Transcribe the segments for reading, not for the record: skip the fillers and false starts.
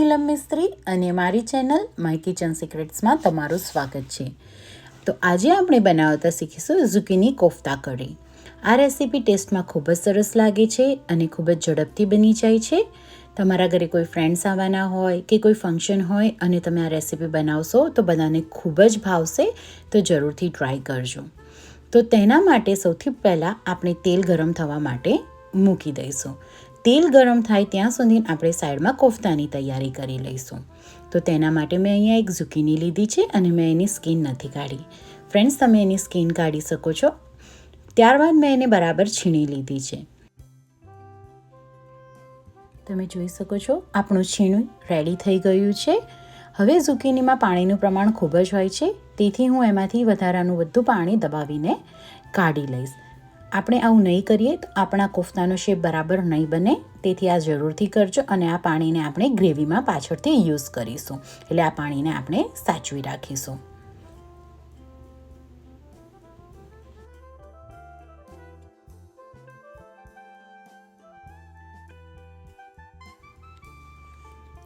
નીલમ મિસ્ત્રી અને મારી channel my kitchen સિક્રેટ્સમાં તમારું સ્વાગત છે. તો આજે આપણે બનાવતા શીખીશું ઝુકીની કોફતા કરી. આ રેસીપી ટેસ્ટમાં ખૂબ જ સરસ લાગે છે અને ખૂબ જ ઝડપથી બની જાય છે. તમારા ઘરે કોઈ ફ્રેન્ડ્સ આવવાના હોય કે કોઈ ફંક્શન હોય અને તમે આ રેસીપી બનાવશો તો બધાને ખૂબ જ ભાવશે, તો જરૂરથી ટ્રાય કરજો. તો તેના માટે સૌથી પહેલાં આપણે તેલ ગરમ થવા માટે મૂકી દઈશું. તેલ ગરમ થાય ત્યાં સુધી આપણે સાઈડમાં કોફતાની તૈયારી કરી લઈશું. તો તેના માટે મેં અહીંયા એક ઝુકીની લીધી છે અને મેં એની સ્કિન નથી કાઢી. ફ્રેન્ડ્સ, તમે એની સ્કિન કાઢી શકો છો. ત્યારબાદ મેં એને બરાબર છીણી લીધી છે. તમે જોઈ શકો છો આપણું છીણું રેડી થઈ ગયું છે. હવે ઝુકીનીમાં પાણીનું પ્રમાણ ખૂબ જ હોય છે, તેથી હું એમાંથી વધારાનું બધું પાણી દબાવીને કાઢી લઈશ. આપણે આવું નહીં કરીએ તો આપણા કોફતાનો શેપ બરાબર નહીં બને, તેથી આ જરૂરથી કરજો. અને આ પાણીને આપણે ગ્રેવીમાં પાછળથી યુઝ કરીશું, એટલે આ પાણીને આપણે સાચવી રાખીશું.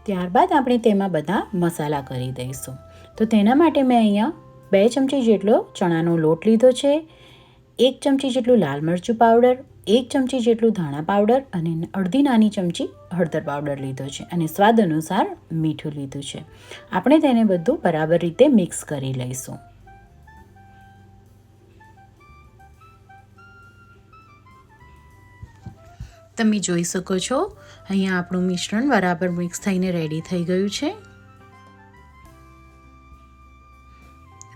ત્યારબાદ આપણે તેમાં બધા મસાલા કરી દઈશું. તો તેના માટે મેં અહીંયા 2 ચમચી જેટલો ચણાનો લોટ લીધો છે, 1 ચમચી જેટલું લાલ મરચું પાવડર, 1 ચમચી જેટલું ધાણા પાવડર અને અડધી નાની ચમચી હળદર પાવડર લીધો છે અને સ્વાદ અનુસાર મીઠું લીધું છે. આપણે તેને બધું બરાબર રીતે મિક્સ કરી લઈશું. તમે જોઈ શકો છો અહીંયા આપણું મિશ્રણ બરાબર મિક્સ થઈને રેડી થઈ ગયું છે.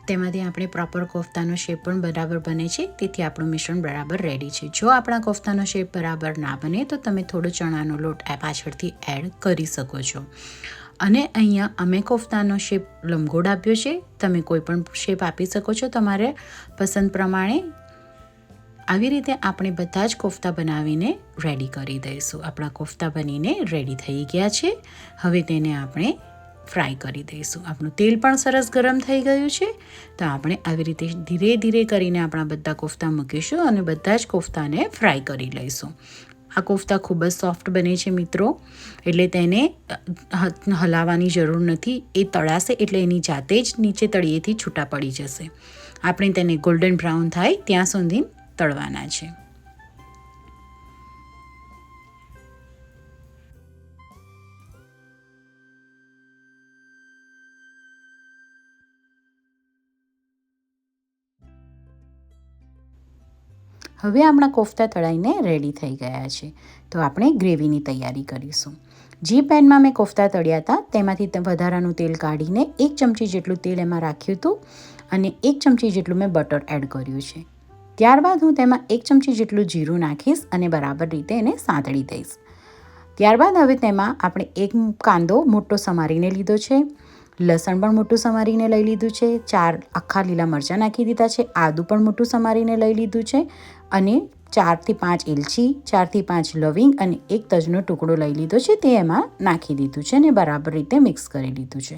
તેમાંથી આપણે પ્રોપર કોફતાનો શેપ પણ બરાબર બને છે, તેથી આપણું મિશ્રણ બરાબર રેડી છે. જો આપણા કોફતાનો શેપ બરાબર ના બને તો તમે થોડો ચણાનો લોટ પાછળથી એડ કરી શકો છો. અને અહીંયા અમે કોફતાનો શેપ લંબગોળ આપ્યો છે. તમે કોઈ પણ શેપ આપી શકો છો તમારે પસંદ પ્રમાણે. આવી રીતે આપણે બધા જ કોફતા બનાવીને રેડી કરી દઈશું. આપણા કોફતા બનીને રેડી થઈ ગયા છે. હવે તેને આપણે ફ્રાય કરી દઈશું. આપણું તેલ પણ સરસ ગરમ થઈ ગયું છે. તો આપણે આવી રીતે ધીરે ધીરે કરીને આપણા બધા કોફતા મૂકીશું અને બધા જ કોફતાને ફ્રાય કરી લઈશું. આ કોફતા ખૂબ જ સોફ્ટ બને છે મિત્રો, એટલે તેને હલાવવાની જરૂર નથી. એ તળાશે એટલે એની જાતે જ નીચે તળિયેથી છૂટા પડી જશે. આપણે તેને ગોલ્ડન બ્રાઉન થાય ત્યાં સુધી તળવાના છે. હવે આપણા કોફતા તળાઈને રેડી થઈ ગયા છે. તો આપણે ગ્રેવીની તૈયારી કરીશું. જે પેનમાં મેં કોફતા તળ્યા હતા તેમાંથી વધારાનું તેલ કાઢીને 1 ચમચી જેટલું તેલ એમાં રાખ્યું હતું અને 1 ચમચી જેટલું મેં બટર એડ કર્યું છે. ત્યારબાદ હું તેમાં 1 ચમચી જેટલું જીરું નાખીશ અને બરાબર રીતે એને સાંતળી દઈશ. ત્યારબાદ હવે તેમાં આપણે 1 કાંદો મોટો સમારીને લીધો છે, લસણ પણ મોટું સમારીને લઈ લીધું છે, 4 આખા લીલા મરચાં નાખી દીધા છે, આદું પણ મોટું સમારીને લઈ લીધું છે અને 4 થી 5 એલચી, 4 થી 5 લવિંગ અને 1 તજનો ટુકડો લઈ લીધો છે, તે એમાં નાખી દીધું છે અને બરાબર રીતે મિક્સ કરી લીધું છે.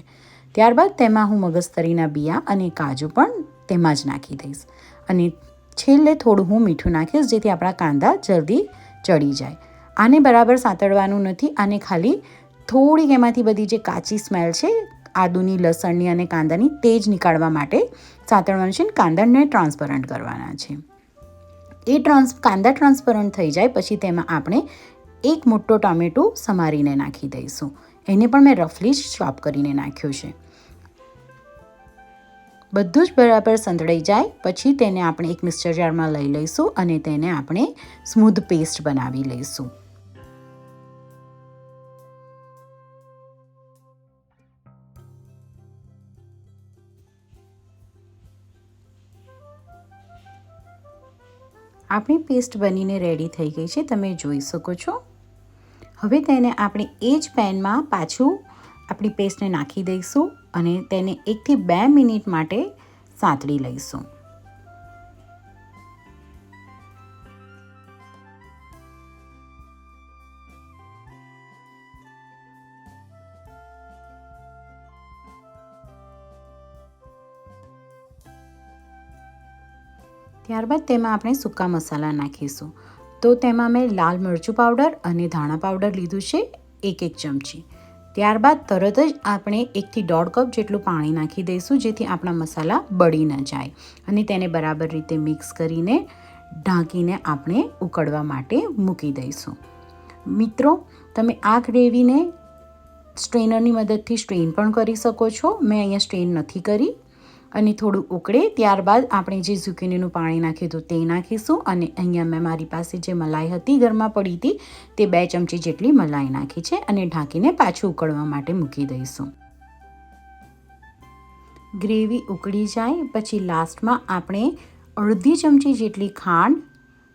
ત્યારબાદ તેમાં હું મગજતરીના બિયા અને કાજુ પણ તેમાં જ નાખી દઈશ અને છેલ્લે થોડું હું મીઠું નાખીશ, જેથી આપણા કાંદા જલ્દી ચડી જાય. આને બરાબર સાંતળવાનું નથી. આને ખાલી થોડીક એમાંથી બધી જે કાચી સ્મેલ છે આદુની, લસણની અને કાંદાની, તે જ નીકાળવા માટે સાંતળવાનું છે અને કાંદાને ટ્રાન્સપરન્ટ કરવાના છે. કાંદા ટ્રાન્સપરન્ટ થઈ જાય પછી તેમાં આપણે 1 મોટો ટામેટું સમારીને નાખી દઈશું. એને પણ મેં રફલી જ ચોપ કરીને નાખ્યું છે. બધું જ બરાબર સંતળાઈ જાય પછી તેને આપણે એક મિક્સર જારમાં લઈ લઈશું અને તેને આપણે સ્મૂધ પેસ્ટ બનાવી લઈશું. આપણી પેસ્ટ બનીને રેડી થઈ ગઈ છે, તમે જોઈ શકો છો. હવે તેને આપણે એ જ પેનમાં પાછું આપણી પેસ્ટને નાખી દઈશું અને તેને 1 થી 2 મિનિટ માટે સાંતળી લઈશું. ત્યારબાદ તેમાં આપણે સૂકા મસાલા નાખીશું. તો તેમાં મેં લાલ મરચું પાવડર અને ધાણા પાવડર લીધું છે 1 ચમચી. ત્યારબાદ તરત જ આપણે 1 થી 1.5 કપ જેટલું પાણી નાખી દઈશું, જેથી આપણા મસાલા બળી ન જાય. અને તેને બરાબર રીતે મિક્સ કરીને ઢાંકીને આપણે ઉકળવા માટે મૂકી દઈશું. મિત્રો, તમે આ ગ્રેવીને સ્ટ્રેનરની મદદથી સ્ટ્રેન પણ કરી શકો છો. મેં અહીંયા સ્ટ્રેન નથી કરી. અને થોડું ઉકળે ત્યારબાદ આપણે જે ઝુકીનીનું પાણી નાખ્યું હતું તે નાખીશું. અને અહીંયા મેં મારી પાસે જે મલાઈ હતી ઘરમાં પડી હતી તે 2 ચમચી જેટલી મલાઈ નાખી છે અને ઢાંકીને પાછું ઉકળવા માટે મૂકી દઈશું. ગ્રેવી ઉકળી જાય પછી લાસ્ટમાં આપણે અડધી ચમચી જેટલી ખાંડ,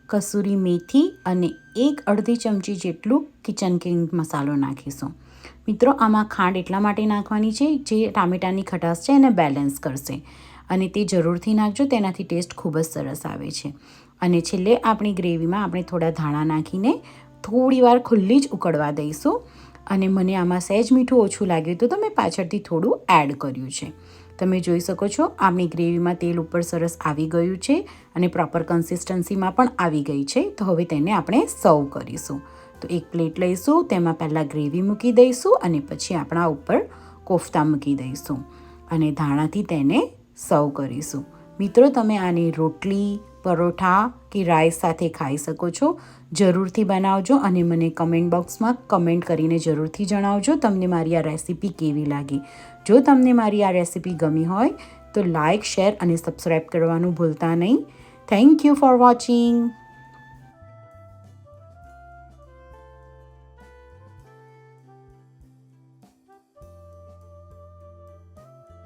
કસૂરી મેથી અને 1/2 ચમચી જેટલું કિચન કિંગ મસાલો નાખીશું. મિત્રો, આમાં ખાંડ એટલા માટે નાખવાની છે જે ટામેટાની ખટાશ છે એને બેલેન્સ કરશે, અને તે જરૂરથી નાખજો, તેનાથી ટેસ્ટ ખૂબ જ સરસ આવે છે. અને છેલ્લે આપણી ગ્રેવીમાં આપણે થોડા ધાણા નાખીને થોડીવાર ખુલ્લી જ ઉકળવા દઈશું. અને મને આમાં સહેજ મીઠું ઓછું લાગ્યું તો મેં પાછળથી થોડું એડ કર્યું છે. તમે જોઈ શકો છો આપણી ગ્રેવીમાં તેલ ઉપર સરસ આવી ગયું છે અને પ્રોપર કન્સિસ્ટન્સીમાં પણ આવી ગઈ છે. તો હવે તેને આપણે સર્વ કરીશું. તો એક પ્લેટ લઈશું, તેમાં પહેલાં ગ્રેવી મૂકી દઈશું અને પછી આપણા ઉપર કોફતા મૂકી દઈશું અને ધાણાથી તેને સર્વ કરીશું. મિત્રો, તમે આને રોટલી, પરોઠા કે રાઈસ સાથે ખાઈ શકો છો. જરૂરથી બનાવજો અને મને કમેન્ટ બોક્સમાં કમેન્ટ કરીને જરૂરથી જણાવજો તમને મારી આ રેસીપી કેવી લાગી. જો તમને મારી આ રેસીપી ગમી હોય તો લાઇક, શેર અને સબસ્ક્રાઈબ કરવાનું ભૂલતા નહીં. Thank you for watching.